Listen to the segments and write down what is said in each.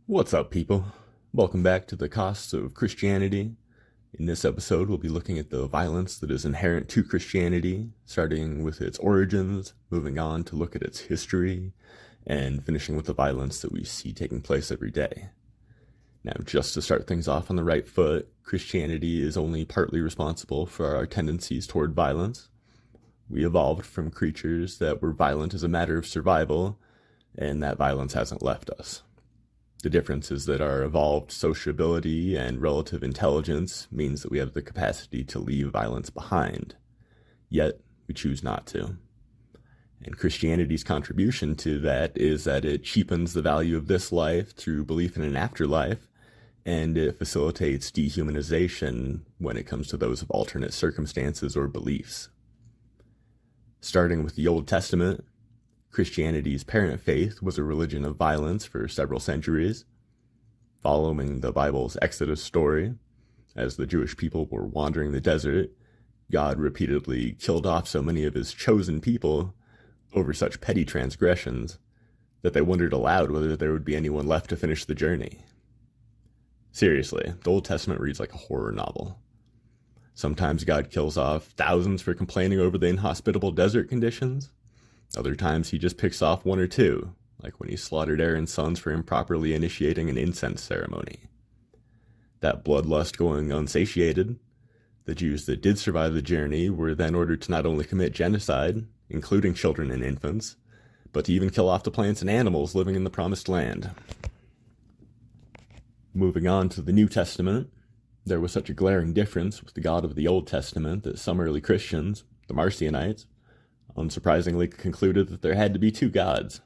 What's up, people? Welcome back to the Costs of Christianity. In this episode, we'll be looking at the violence that is inherent to Christianity, starting with its origins, moving on to look at its history, and finishing with the violence that we see taking place every day. Now, just to start things off on the right foot, Christianity is only partly responsible for our tendencies toward violence. We evolved from creatures that were violent as a matter of survival, and that violence hasn't left us. The difference is that our evolved sociability and relative intelligence means that we have the capacity to leave violence behind, yet we choose not to. And Christianity's contribution to that is that it cheapens the value of this life through belief in an afterlife, and it facilitates dehumanization when it comes to those of alternate circumstances or beliefs. Starting with the Old Testament, Christianity's parent faith was a religion of violence for several centuries. Following the Bible's Exodus story, as the Jewish people were wandering the desert, God repeatedly killed off so many of his chosen people over such petty transgressions that they wondered aloud whether there would be anyone left to finish the journey. Seriously, the Old Testament reads like a horror novel. Sometimes God kills off thousands for complaining over the inhospitable desert conditions. Other times he just picks off one or two, like when he slaughtered Aaron's sons for improperly initiating an incense ceremony. That bloodlust going unsatiated, the Jews that did survive the journey were then ordered to not only commit genocide, including children and infants, but to even kill off the plants and animals living in the Promised Land. Moving on to the New Testament, there was such a glaring difference with the God of the Old Testament that some early Christians, the Marcionites, unsurprisingly concluded that there had to be two gods,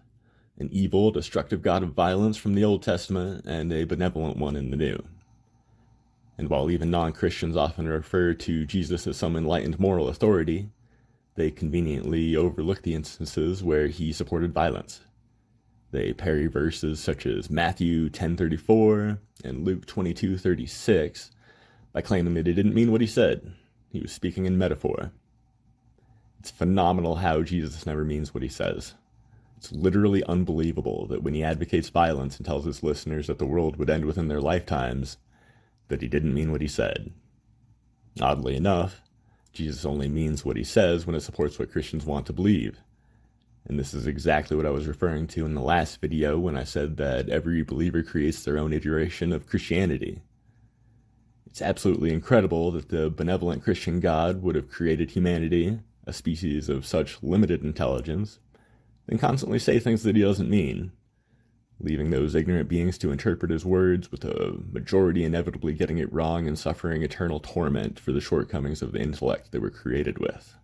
an evil, destructive God of violence from the Old Testament and a benevolent one in the New. And while even non-Christians often refer to Jesus as some enlightened moral authority, they conveniently overlook the instances where he supported violence. They parry verses such as Matthew 10:34 and Luke 22:36 by claiming that he didn't mean what he said. He was speaking in metaphor. It's phenomenal how Jesus never means what he says. It's literally unbelievable that when he advocates violence and tells his listeners that the world would end within their lifetimes, that he didn't mean what he said. Oddly enough, Jesus only means what he says when it supports what Christians want to believe. And this is exactly what I was referring to in the last video when I said that every believer creates their own iteration of Christianity. It's absolutely incredible that the benevolent Christian God would have created humanity, a species of such limited intelligence, then constantly say things that he doesn't mean, leaving those ignorant beings to interpret his words, with a majority inevitably getting it wrong and suffering eternal torment for the shortcomings of the intellect they were created with.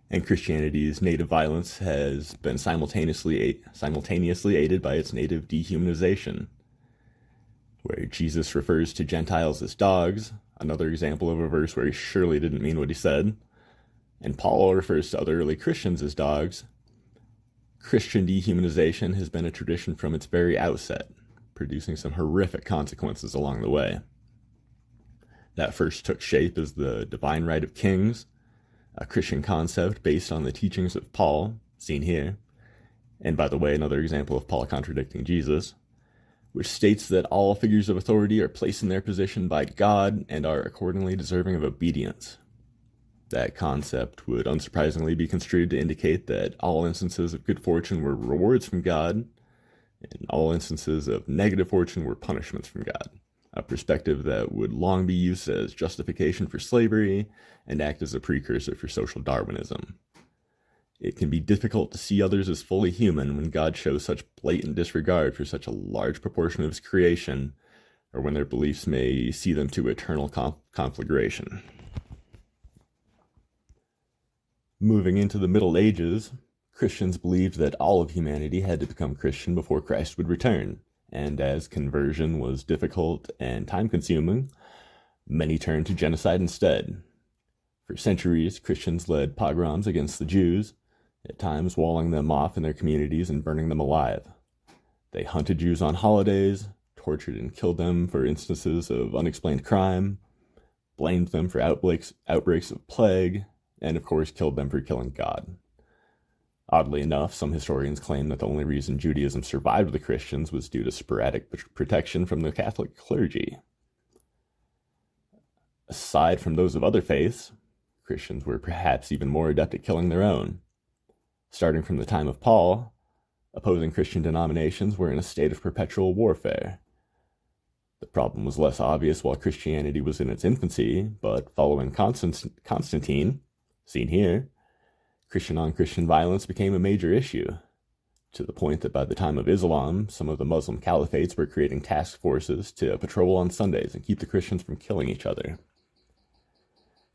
And Christianity's native violence has been simultaneously aided by its native dehumanization, where Jesus refers to Gentiles as dogs, another example of a verse where he surely didn't mean what he said, and Paul refers to other early Christians as dogs. Christian dehumanization has been a tradition from its very outset, producing some horrific consequences along the way. That first took shape as the divine right of kings, a Christian concept based on the teachings of Paul, seen here, and by the way, another example of Paul contradicting Jesus, which states that all figures of authority are placed in their position by God and are accordingly deserving of obedience. That concept would unsurprisingly be construed to indicate that all instances of good fortune were rewards from God, and all instances of negative fortune were punishments from God, a perspective that would long be used as justification for slavery and act as a precursor for social Darwinism. It can be difficult to see others as fully human when God shows such blatant disregard for such a large proportion of his creation, or when their beliefs may see them to eternal conflagration. Moving into the Middle Ages, Christians believed that all of humanity had to become Christian before Christ would return, and as conversion was difficult and time-consuming, many turned to genocide instead. For centuries, Christians led pogroms against the Jews, at times walling them off in their communities and burning them alive. They hunted Jews on holidays, tortured and killed them for instances of unexplained crime, blamed them for outbreaks of plague, and of course killed them for killing God. Oddly enough, some historians claim that the only reason Judaism survived the Christians was due to sporadic protection from the Catholic clergy. Aside from those of other faiths, Christians were perhaps even more adept at killing their own. Starting from the time of Paul, opposing Christian denominations were in a state of perpetual warfare. The problem was less obvious while Christianity was in its infancy, but following Constantine, seen here, Christian-on-Christian violence became a major issue, to the point that by the time of Islam, some of the Muslim caliphates were creating task forces to patrol on Sundays and keep the Christians from killing each other.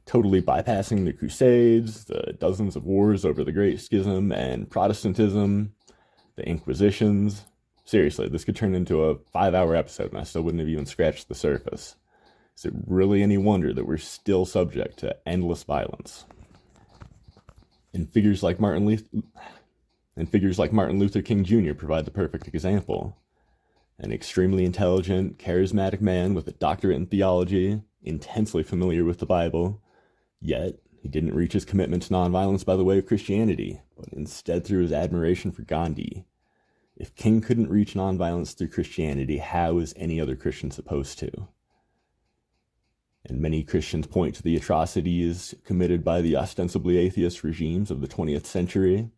Totally bypassing the Crusades, the dozens of wars over the Great Schism and Protestantism, the Inquisitions. Seriously, this could turn into a 5-hour episode and I still wouldn't have even scratched the surface. Is it really any wonder that we're still subject to endless violence? And figures like Martin Luther King Jr. provide the perfect example. An extremely intelligent, charismatic man with a doctorate in theology, intensely familiar with the Bible, yet he didn't reach his commitment to nonviolence by the way of Christianity, but instead through his admiration for Gandhi. If King couldn't reach nonviolence through Christianity, how is any other Christian supposed to? And many Christians point to the atrocities committed by the ostensibly atheist regimes of the 20th century,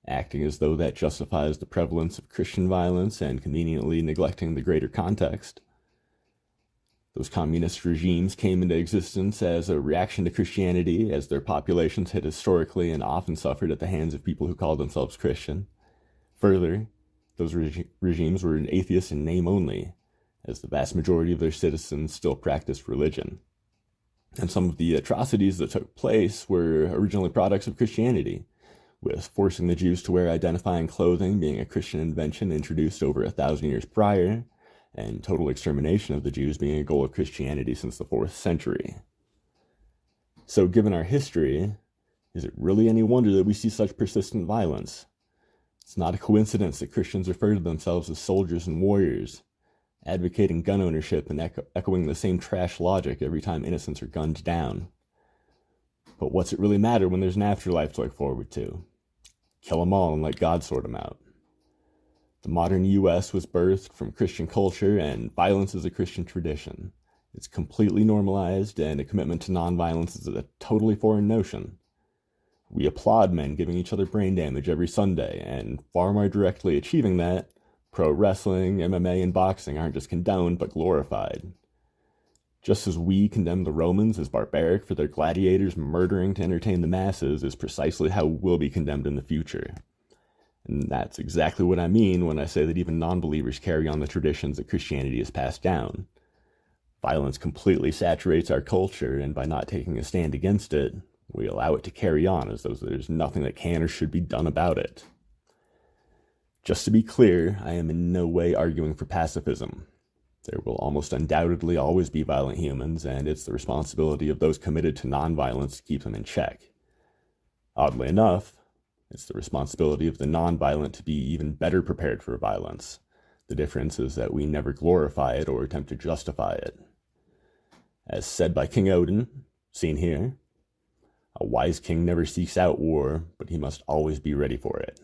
acting as though that justifies the prevalence of Christian violence and conveniently neglecting the greater context. Those communist regimes came into existence as a reaction to Christianity, as their populations had historically and often suffered at the hands of people who called themselves Christian. Further, those regimes were atheists in name only, as the vast majority of their citizens still practiced religion. And some of the atrocities that took place were originally products of Christianity, with forcing the Jews to wear identifying clothing being a Christian invention introduced over 1,000 years prior, and total extermination of the Jews being a goal of Christianity since the 4th century. So given our history, is it really any wonder that we see such persistent violence? It's not a coincidence that Christians refer to themselves as soldiers and warriors, advocating gun ownership and echoing the same trash logic every time innocents are gunned down. But what's it really matter when there's an afterlife to look forward to? Kill them all and let God sort them out. The modern U.S. was birthed from Christian culture, and violence is a Christian tradition. It's completely normalized, and a commitment to nonviolence is a totally foreign notion. We applaud men giving each other brain damage every Sunday, and far more directly achieving that, pro wrestling, MMA, and boxing aren't just condoned, but glorified. Just as we condemn the Romans as barbaric for their gladiators murdering to entertain the masses is precisely how we'll be condemned in the future. And that's exactly what I mean when I say that even non-believers carry on the traditions that Christianity has passed down. Violence completely saturates our culture, and by not taking a stand against it, we allow it to carry on as though there's nothing that can or should be done about it. Just to be clear, I am in no way arguing for pacifism. There will almost undoubtedly always be violent humans, and it's the responsibility of those committed to nonviolence to keep them in check. Oddly enough, it's the responsibility of the nonviolent to be even better prepared for violence. The difference is that we never glorify it or attempt to justify it. As said by King Odin, seen here, a wise king never seeks out war, but he must always be ready for it.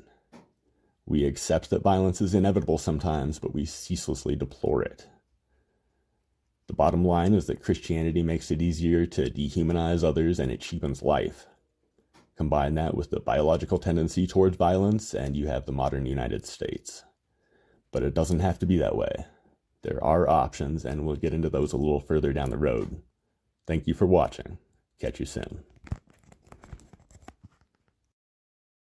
We accept that violence is inevitable sometimes, but we ceaselessly deplore it. The bottom line is that Christianity makes it easier to dehumanize others, and it cheapens life. Combine that with the biological tendency towards violence, and you have the modern United States. But it doesn't have to be that way. There are options, and we'll get into those a little further down the road. Thank you for watching. Catch you soon.